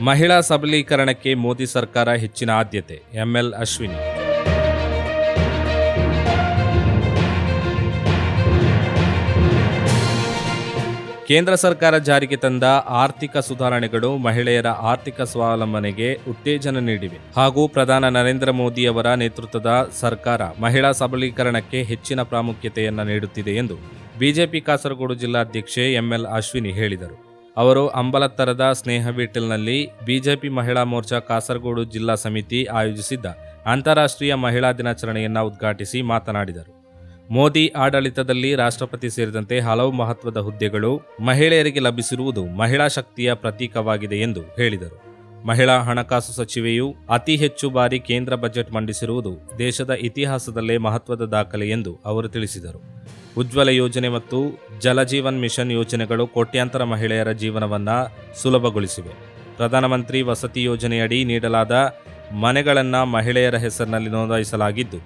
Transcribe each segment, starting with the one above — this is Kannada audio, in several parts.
ಮಹಿಳಾ ಸಬಲೀಕರಣಕ್ಕೆ ಮೋದಿ ಸರ್ಕಾರ ಹೆಚ್ಚಿನ ಆದ್ಯತೆ. ಎಂಎಲ್ ಅಶ್ವಿನಿ. ಕೇಂದ್ರ ಸರ್ಕಾರ ಜಾರಿಗೆ ತಂದ ಆರ್ಥಿಕ ಸುಧಾರಣೆಗಳು ಮಹಿಳೆಯರ ಆರ್ಥಿಕ ಸ್ವಾವಲಂಬನೆಗೆ ಉತ್ತೇಜನ ನೀಡಿವೆ ಹಾಗೂ ಪ್ರಧಾನಿ ನರೇಂದ್ರ ಮೋದಿ ಅವರ ನೇತೃತ್ವದ ಸರ್ಕಾರ ಮಹಿಳಾ ಸಬಲೀಕರಣಕ್ಕೆ ಹೆಚ್ಚಿನ ಪ್ರಾಮುಖ್ಯತೆಯನ್ನು ನೀಡುತ್ತಿದೆ ಎಂದು ಬಿಜೆಪಿ ಕಾಸರಗೋಡು ಜಿಲ್ಲಾಧ್ಯಕ್ಷೆ ಎಂಎಲ್ ಅಶ್ವಿನಿ ಹೇಳಿದರು. ಅವರು ಅಂಬಲತ್ತರದ ಸ್ನೇಹವೀಟಲ್ನಲ್ಲಿ ಬಿಜೆಪಿ ಮಹಿಳಾ ಮೋರ್ಚಾ ಕಾಸರಗೋಡು ಜಿಲ್ಲಾ ಸಮಿತಿ ಆಯೋಜಿಸಿದ್ದ ಅಂತಾರಾಷ್ಟ್ರೀಯ ಮಹಿಳಾ ದಿನಾಚರಣೆಯನ್ನು ಉದ್ಘಾಟಿಸಿ ಮಾತನಾಡಿದರು. ಮೋದಿ ಆಡಳಿತದಲ್ಲಿ ರಾಷ್ಟ್ರಪತಿ ಸೇರಿದಂತೆ ಹಲವು ಮಹತ್ವದ ಹುದ್ದೆಗಳು ಮಹಿಳೆಯರಿಗೆ ಲಭಿಸಿರುವುದು ಮಹಿಳಾ ಶಕ್ತಿಯ ಪ್ರತೀಕವಾಗಿದೆ ಎಂದು ಹೇಳಿದರು. ಮಹಿಳಾ ಹಣಕಾಸು ಸಚಿವೆಯು ಅತಿ ಹೆಚ್ಚು ಬಾರಿ ಕೇಂದ್ರ ಬಜೆಟ್ ಮಂಡಿಸಿರುವುದು ದೇಶದ ಇತಿಹಾಸದಲ್ಲೇ ಮಹತ್ವದ ದಾಖಲೆ ಎಂದು ಅವರು ತಿಳಿಸಿದರು. ಉಜ್ವಲ ಯೋಜನೆ ಮತ್ತು ಜಲಜೀವನ್ ಮಿಷನ್ ಯೋಜನೆಗಳು ಕೋಟ್ಯಾಂತರ ಮಹಿಳೆಯರ ಜೀವನವನ್ನು ಸುಲಭಗೊಳಿಸಿವೆ. ಪ್ರಧಾನಮಂತ್ರಿ ವಸತಿ ಯೋಜನೆಯಡಿ ನೀಡಲಾದ ಮನೆಗಳನ್ನು ಮಹಿಳೆಯರ ಹೆಸರಿನಲ್ಲಿ ನೋಂದಾಯಿಸಲಾಗಿದ್ದು,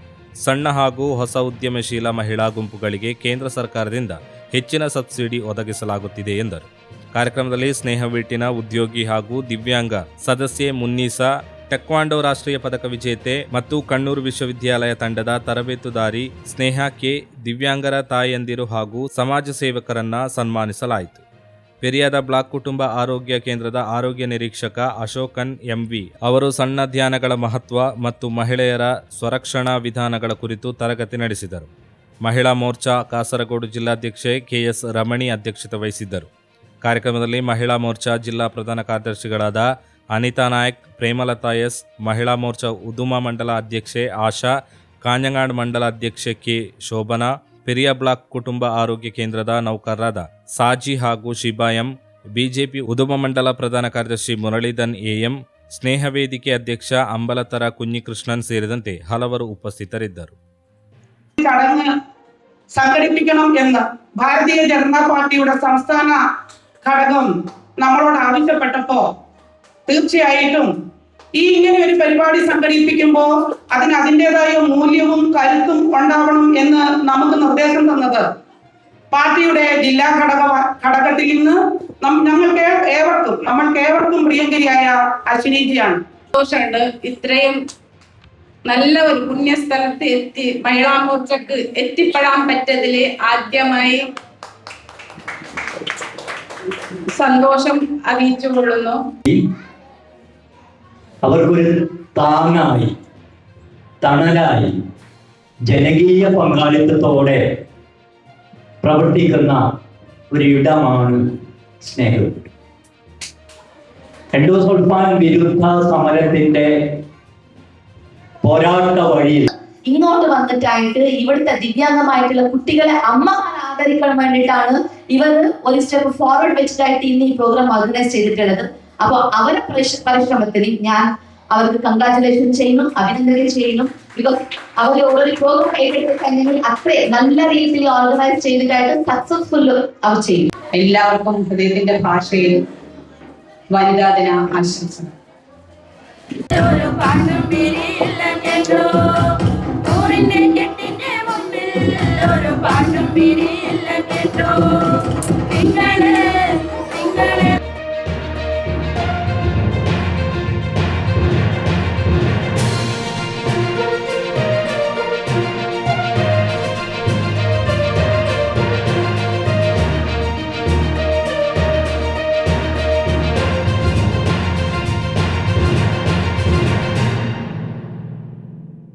ಸಣ್ಣ ಹಾಗೂ ಹೊಸ ಉದ್ಯಮಶೀಲ ಮಹಿಳಾ ಗುಂಪುಗಳಿಗೆ ಕೇಂದ್ರ ಸರ್ಕಾರದಿಂದ ಹೆಚ್ಚಿನ ಸಬ್ಸಿಡಿ ಒದಗಿಸಲಾಗುತ್ತಿದೆ ಎಂದರು. ಕಾರ್ಯಕ್ರಮದಲ್ಲಿ ಸ್ನೇಹವೀಟಿನ ಉದ್ಯೋಗಿ ಹಾಗೂ ದಿವ್ಯಾಂಗ ಸದಸ್ಯೆ ಮುನ್ನೀಸಾ, ಟೆಕ್ವಾಂಡೋ ರಾಷ್ಟ್ರೀಯ ಪದಕ ವಿಜೇತೆ ಮತ್ತು ಕಣ್ಣೂರು ವಿಶ್ವವಿದ್ಯಾಲಯ ತಂಡದ ತರಬೇತುದಾರಿ ಸ್ನೇಹ ಕೆ, ದಿವ್ಯಾಂಗರ ತಾಯಂದಿರು ಹಾಗೂ ಸಮಾಜ ಸೇವಕರನ್ನ ಸನ್ಮಾನಿಸಲಾಯಿತು. ಪೆರಿಯಾದ ಬ್ಲಾಕ್ ಕುಟುಂಬ ಆರೋಗ್ಯ ಕೇಂದ್ರದ ಆರೋಗ್ಯ ನಿರೀಕ್ಷಕ ಅಶೋಕನ್ ಎಂವಿ ಅವರು ಸಣ್ಣ ಧ್ಯಾನಗಳ ಮಹತ್ವ ಮತ್ತು ಮಹಿಳೆಯರ ಸ್ವರಕ್ಷಣಾ ವಿಧಾನಗಳ ಕುರಿತು ತರಗತಿ ನಡೆಸಿದರು. ಮಹಿಳಾ ಮೋರ್ಚಾ ಕಾಸರಗೋಡು ಜಿಲ್ಲಾಧ್ಯಕ್ಷೆ ಕೆಎಸ್ ರಮಣಿ ಅಧ್ಯಕ್ಷತೆ ವಹಿಸಿದ್ದರು. ಕಾರ್ಯಕ್ರಮದಲ್ಲಿ ಮಹಿಳಾ ಮೋರ್ಚಾ ಜಿಲ್ಲಾ ಪ್ರಧಾನ ಕಾರ್ಯದರ್ಶಿಗಳಾದ ಅನಿತಾ ನಾಯಕ್, ಪ್ರೇಮಲತಾ ಎಸ್, ಮಹಿಳಾ ಮೋರ್ಚಾ ಉದುಮಾ ಮಂಡಲ ಅಧ್ಯಕ್ಷೆ ಆಶಾ, ಕಾಂಜಂಗಾಡ್ ಮಂಡಲ ಅಧ್ಯಕ್ಷೆ ಕೆ ಶೋಭನಾ, ಪೆರಿಯ ಬ್ಲಾಕ್ ಕುಟುಂಬ ಆರೋಗ್ಯ ಕೇಂದ್ರದ ನೌಕರರಾದ ಸಾಜಿ ಹಾಗೂ ಶಿಬಾ ಎಂ, ಬಿಜೆಪಿ ಉದುಮ ಮಂಡಲ ಪ್ರಧಾನ ಕಾರ್ಯದರ್ಶಿ ಮುರಳೀಧನ್ ಎಎಂ, ಸ್ನೇಹ ವೇದಿಕೆ ಅಧ್ಯಕ್ಷ അമ്പലത്തറ കുഞ്ഞികൃഷ്ണൻ ಸೇರಿದಂತೆ ಹಲವರು ಉಪಸ್ಥಿತರಿದ್ದರು. ചടങ്ങ് സംഘടിപ്പിക്കണം എന്ന് ഭാരതീയ ജനതാ പാർട്ടിയുടെ സംസ്ഥാന ഘടകം നമ്മളോട് ആവശ്യപ്പെട്ടപ്പോൾ തീർച്ചയായിട്ടും ഇങ്ങനെ ഒരു പരിപാടി സംഘടിപ്പിക്കുമ്പോൾ അതിന് അതിൻ്റെതായ മൂല്യവും കരുത്തും ഉണ്ടാവണം എന്ന് നമുക്ക് നിർദ്ദേശം തന്നത് പാർട്ടിയുടെ ജില്ലാ ഘടകത്തിൽ നിന്ന് നമ്മൾക്കേവർക്കും പ്രിയങ്കരിയായ അശ്വിനിജിയാണ്. സന്തോഷമുണ്ട്. ഇത്രയും നല്ല ഒരു പുണ്യസ്ഥലത്ത് എത്തി മഹിളാ മോർച്ചക്ക് എത്തിപ്പെടാൻ പറ്റതില് ആദ്യമായി സന്തോഷം അറിയിച്ചുകൊള്ളുന്നു. അവർക്കൊരു താങ്ങായി, തണലായി, ജനകീയ പങ്കാളിത്തത്തോടെ പ്രവർത്തിക്കുന്ന ഒരു ഇടമാണ് സ്നേഹവീട്. എൻഡോസൾഫാൻ വിരുദ്ധ സമരത്തിന്റെ പോരാട്ട വഴിയിൽ ഇങ്ങോട്ട് വന്നിട്ടായിട്ട് ഇവിടുത്തെ ദിവ്യാംഗമായിട്ടുള്ള കുട്ടികളെ അമ്മമാർ ആദരിക്കാൻ വേണ്ടിയിട്ടാണ് ഇവർ ഒരു സ്റ്റെപ്പ് ഫോർവേഡ് വെച്ചിട്ടായിട്ട് ഇന്ന് ഈ പ്രോഗ്രാം ഓർഗനൈസ് ചെയ്തിട്ടുള്ളത്. അപ്പോൾ അവരുടെ പരിശ്രമത്തിന് ഞാൻ അവർക്ക് കൺഗ്രാറ്റുലേഷൻ ചെയ്യുന്നു, അഭിനന്ദനം ചെയ്യുന്നു. ബിക്കോസ് അവർ ഒരു പ്രോഗ്രാം ഏറ്റെടുത്തിട്ടുണ്ടെങ്കിൽ അത്രേ നല്ല രീതിയിൽ ഓർഗനൈസ് ചെയ്തിട്ടായിട്ട് സക്സസ്ഫുൾ അവർ ചെയ്യും. എല്ലാവർക്കും ഹൃദയത്തിന്റെ ഭാഷയിൽ വനിതാ ദിന ആശംസകൾ. ഒരു